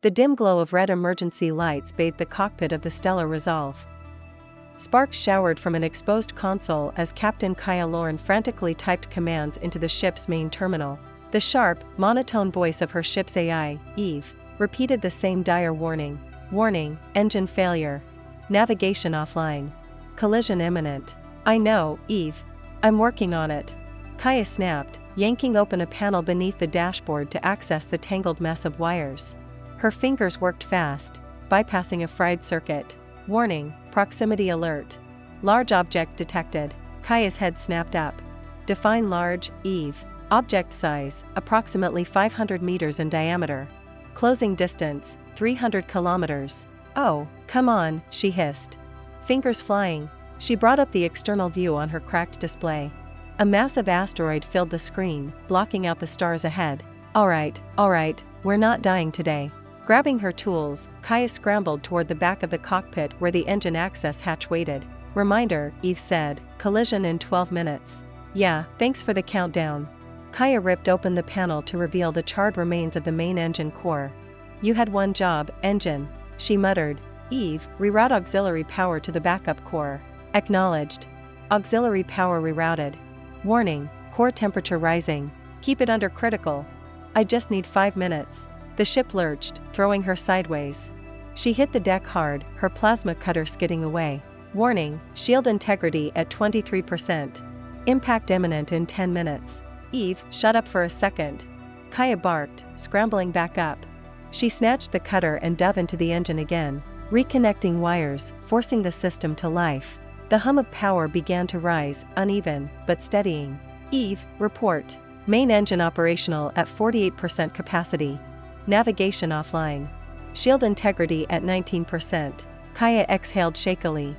The dim glow of red emergency lights bathed the cockpit of the Stellar Resolve. Sparks showered from an exposed console as Captain Kaia frantically typed commands into the ship's main terminal. The sharp, monotone voice of her ship's AI, Eve, repeated the same dire warning. Warning, engine failure. Navigation offline. Collision imminent. I know, Eve. I'm working on it. Kaia snapped, yanking open a panel beneath the dashboard to access the tangled mess of wires. Her fingers worked fast, bypassing a fried circuit. Warning, proximity alert. Large object detected. Kaia's head snapped up. Define large, Eve. Object size, approximately 500 meters in diameter. Closing distance, 300 kilometers. Oh, come on, she hissed. Fingers flying, she brought up the external view on her cracked display. A massive asteroid filled the screen, blocking out the stars ahead. All right, we're not dying today. Grabbing her tools, Kaia scrambled toward the back of the cockpit where the engine access hatch waited. Reminder, Eve said, collision in 12 minutes. Yeah, thanks for the countdown. Kaia ripped open the panel to reveal the charred remains of the main engine core. You had one job, engine, she muttered. Eve, reroute auxiliary power to the backup core. Acknowledged. Auxiliary power rerouted. Warning, core temperature rising. Keep it under critical. I just need 5 minutes. The ship lurched, throwing her sideways. She hit the deck hard, her plasma cutter skidding away. Warning, shield integrity at 23%. Impact imminent in 10 minutes. Eve, shut up for a second. Kaia barked, scrambling back up. She snatched the cutter and dove into the engine again, reconnecting wires, forcing the system to life. The hum of power began to rise, uneven, but steadying. Eve, report. Main engine operational at 48% capacity. Navigation offline. Shield integrity at 19%. Kaia exhaled shakily.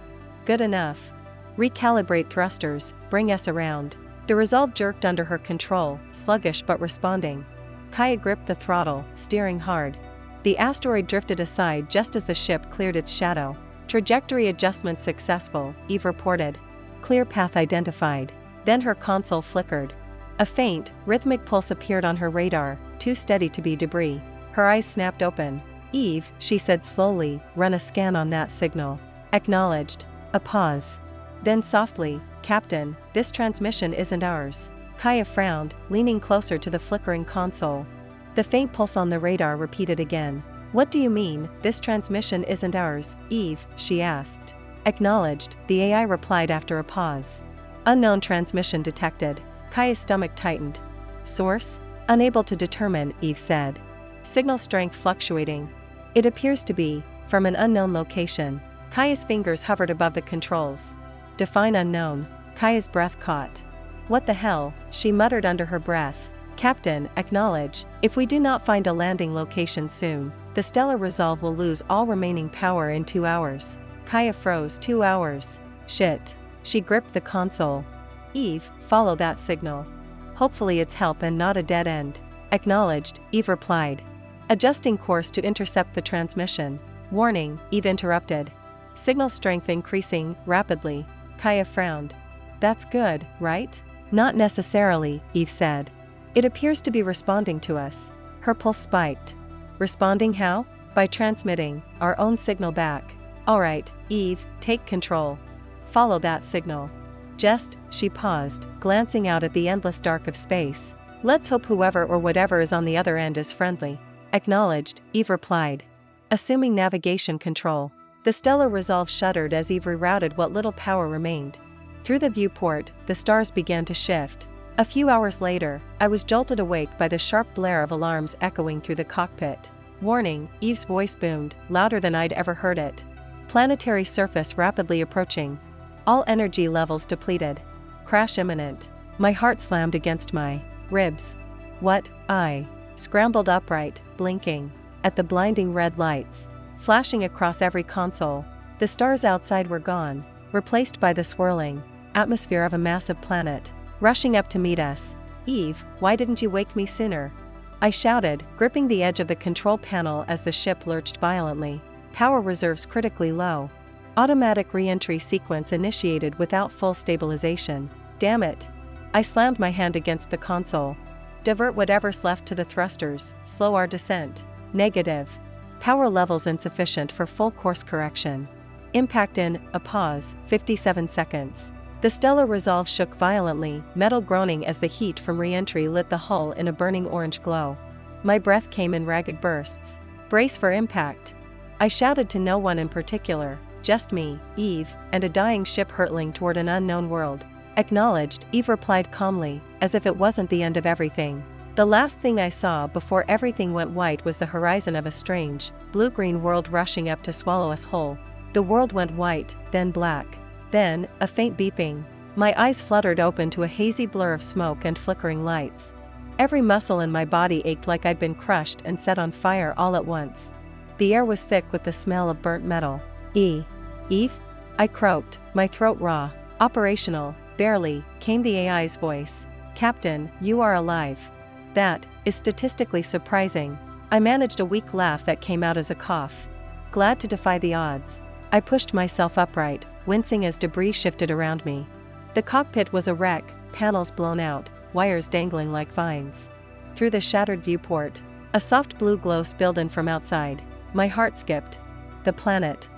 Good enough. Recalibrate thrusters, bring us around. The Resolve jerked under her control, sluggish but responding. Kaia gripped the throttle, steering hard. The asteroid drifted aside just as the ship cleared its shadow. Trajectory adjustment successful, Eve reported. Clear path identified. Then her console flickered. A faint, rhythmic pulse appeared on her radar, too steady to be debris. Her eyes snapped open. Eve, she said slowly, run a scan on that signal. Acknowledged. A pause. Then softly, Captain, this transmission isn't ours. Kaia frowned, leaning closer to the flickering console. The faint pulse on the radar repeated again. What do you mean, this transmission isn't ours, Eve, she asked. Acknowledged, the AI replied after a pause. Unknown transmission detected. Kaia's stomach tightened. Source? Unable to determine, Eve said. Signal strength fluctuating. It appears to be from an unknown location. Kaia's fingers hovered above the controls. Define unknown. Kaia's breath caught. What the hell, she muttered under her breath. Captain, acknowledge, if we do not find a landing location soon, the Stellar Resolve will lose all remaining power in 2 hours. Kaia froze. 2 hours. Shit. She gripped the console. Eve, follow that signal. Hopefully it's help and not a dead end. Acknowledged, Eve replied. Adjusting course to intercept the transmission. Warning, Eve interrupted. Signal strength increasing rapidly. Kaia frowned. That's good, right? Not necessarily, Eve said. It appears to be responding to us. Her pulse spiked. Responding how? By transmitting our own signal back. Alright, Eve, take control. Follow that signal. She paused, glancing out at the endless dark of space. Let's hope whoever or whatever is on the other end is friendly. Acknowledged, Eve replied. Assuming navigation control. The Stellar Resolve shuddered as Eve rerouted what little power remained. Through the viewport, the stars began to shift. A few hours later, I was jolted awake by the sharp blare of alarms echoing through the cockpit. Warning, Eve's voice boomed, louder than I'd ever heard it. Planetary surface rapidly approaching. All energy levels depleted. Crash imminent. My heart slammed against my ribs. What? I scrambled upright, blinking at the blinding red lights flashing across every console. The stars outside were gone, replaced by the swirling atmosphere of a massive planet rushing up to meet us. Eve, why didn't you wake me sooner? I shouted, gripping the edge of the control panel as the ship lurched violently. Power reserves critically low. Automatic re-entry sequence initiated without full stabilization. Damn it. I slammed my hand against the console. Divert whatever's left to the thrusters, slow our descent. Negative. Power levels insufficient for full course correction. Impact in, a pause, 57 seconds. The stellar resolve shook violently, metal groaning as the heat from re-entry lit the hull in a burning orange glow. My breath came in ragged bursts. Brace for impact. I shouted to no one in particular, just me, Eve, and a dying ship hurtling toward an unknown world. Acknowledged, Eve replied calmly, as if it wasn't the end of everything. The last thing I saw before everything went white was the horizon of a strange, blue-green world rushing up to swallow us whole. The world went white, then black. Then, a faint beeping. My eyes fluttered open to a hazy blur of smoke and flickering lights. Every muscle in my body ached like I'd been crushed and set on fire all at once. The air was thick with the smell of burnt metal. Eve? I croaked, my throat raw. Operational, barely, came the AI's voice. Captain, you are alive. That is statistically surprising. I managed a weak laugh that came out as a cough. Glad to defy the odds. I pushed myself upright, wincing as debris shifted around me. The cockpit was a wreck, panels blown out, wires dangling like vines. Through the shattered viewport, a soft blue glow spilled in from outside. My heart skipped. The planet,